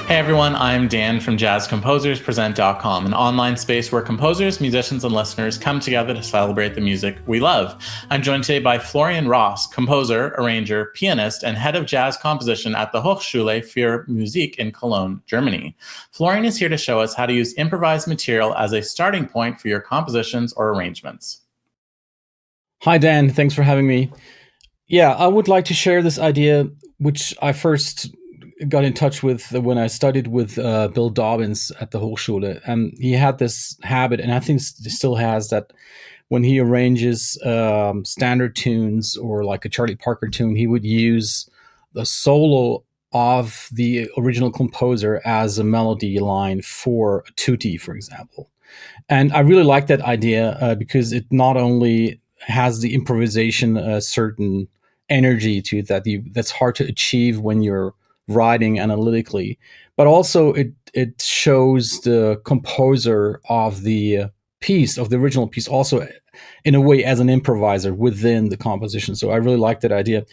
Hey everyone, I'm Dan from JazzComposersPresent.com, an online space where composers, musicians, and listeners come together to celebrate the music we love. I'm joined today by Florian Ross, composer, arranger, pianist, and head of jazz composition at the Hochschule für Musik in Cologne, Germany. Florian is here to show us how to use improvised material as a starting point for your compositions or arrangements. Hi, Dan. Thanks for having me. Yeah, I would like to share this idea, which I first got in touch with when I studied with Bill Dobbins at the Hochschule. And he had this habit, and I think still has, that when he arranges standard tunes or like a Charlie Parker tune, he would use the solo of the original composer as a melody line for a tutti, for example. And I really like that idea because it not only has the improvisation a certain energy to it that's hard to achieve when you're writing analytically, but also it shows the composer of the piece, of the original piece, also in a way as an improviser within the composition. So I really like that idea.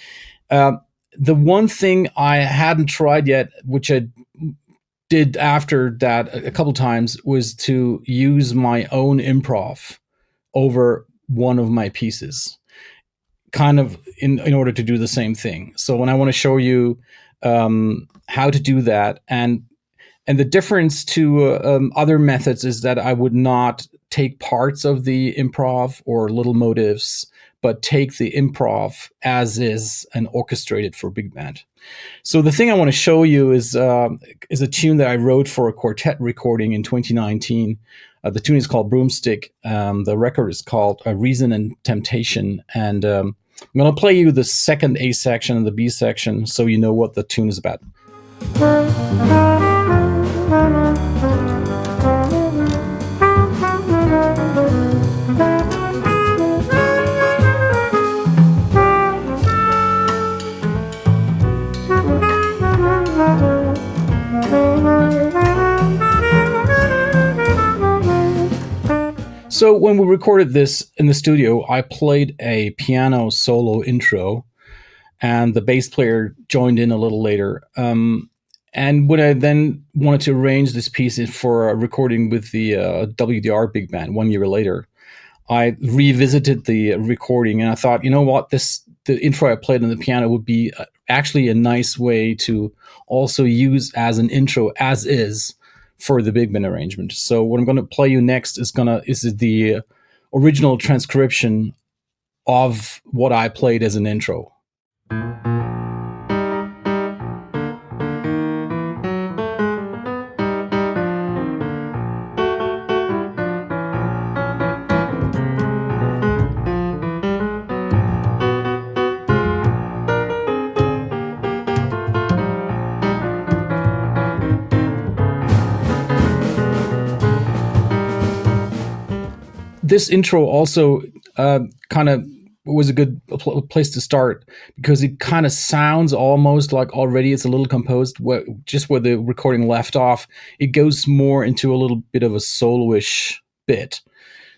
The one thing I hadn't tried yet, which I did after that a couple times, was to use my own improv over one of my pieces, kind of in order to do the same thing. So when I want to show you how to do that, and the difference to other methods is that I would not take parts of the improv or little motives, but take the improv as is and orchestrate it for big band. So the thing I want to show you is a tune that I wrote for a quartet recording in 2019. The tune is called Broomstick. The record is called Reason and Temptation. And I'm going to play you the second A section and the B section so you know what the tune is about. So when we recorded this in the studio, I played a piano solo intro, and the bass player joined in a little later. And when I then wanted to arrange this piece for a recording with the WDR big band 1 year later, I revisited the recording, and I thought, you know what, the intro I played on the piano would be actually a nice way to also use as an intro as is for the big band arrangement. So what I'm going to play you next is the original transcription of what I played as an intro. This intro also kind of was a good place to start because it kind of sounds almost like already it's a little composed. Just where the recording left off, it goes more into a little bit of a soloish bit.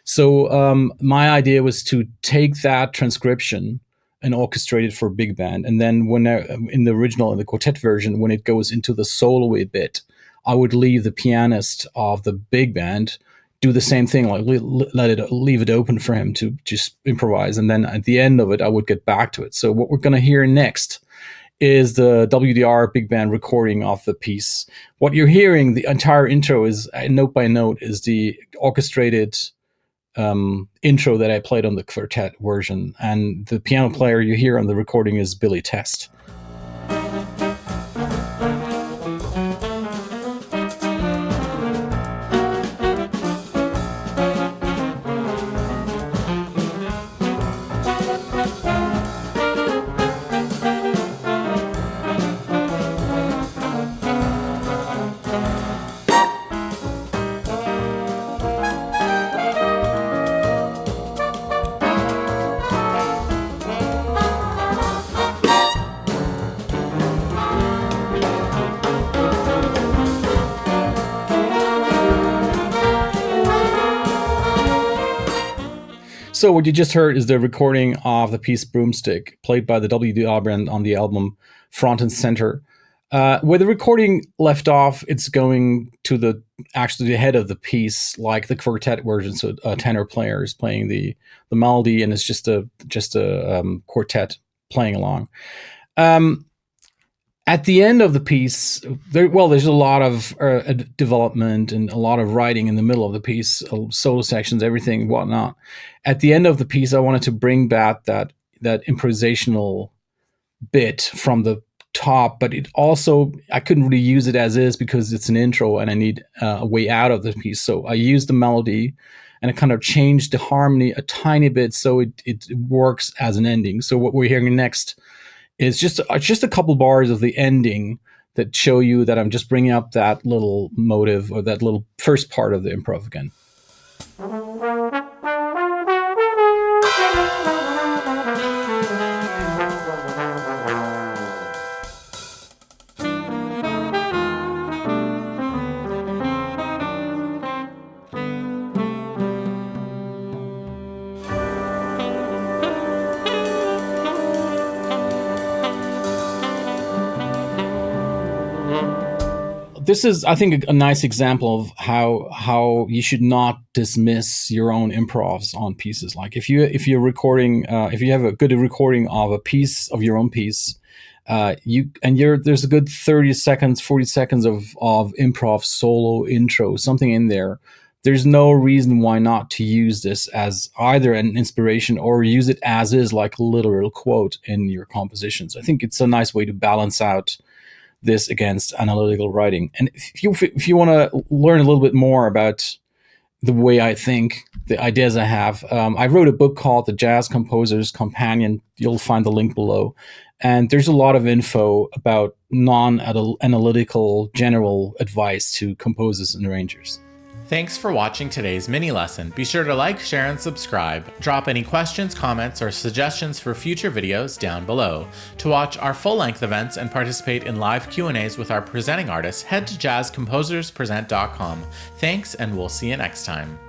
So my idea was to take that transcription and orchestrate it for big band. And then when in the original, in the quartet version, when it goes into the solo-y bit, I would leave the pianist of the big band do the same thing, like leave it open for him to just improvise. And then at the end of it, I would get back to it. So what we're going to hear next is the WDR big band recording of the piece. What you're hearing, the entire intro is note by note, is the orchestrated intro that I played on the quartet version. And the piano player you hear on the recording is Billy Test. So what you just heard is the recording of the piece Broomstick, played by the WDR band on the album Front and Center. Where the recording left off, it's going to the head of the piece, like the quartet version. So a tenor player is playing the melody, and it's just a quartet playing along. At the end of the piece, there's a lot of development and a lot of writing in the middle of the piece, solo sections, everything, whatnot. At the end of the piece, I wanted to bring back that improvisational bit from the top, but it also, I couldn't really use it as is because it's an intro and I need a way out of the piece. So I used the melody and I kind of changed the harmony a tiny bit so it works as an ending. So what we're hearing next is just a couple bars of the ending that show you that I'm just bringing up that little motive or that little first part of the improv again. This is, I think, a nice example of how you should not dismiss your own improvs on pieces. Like if you're recording, if you have a good recording of a piece of your own piece, there's a good 30 seconds, 40 seconds of improv solo intro, something in there. There's no reason why not to use this as either an inspiration or use it as is, like a literal quote in your compositions. I think it's a nice way to balance out this against analytical writing. And if you want to learn a little bit more about the way I think, the ideas I have, I wrote a book called The Jazz Composer's Companion. You'll find the link below. And there's a lot of info about non-analytical general advice to composers and arrangers. Thanks for watching today's mini lesson. Be sure to like, share, and subscribe. Drop any questions, comments, or suggestions for future videos down below. To watch our full-length events and participate in live Q&As with our presenting artists, head to jazzcomposerspresent.com. Thanks, and we'll see you next time.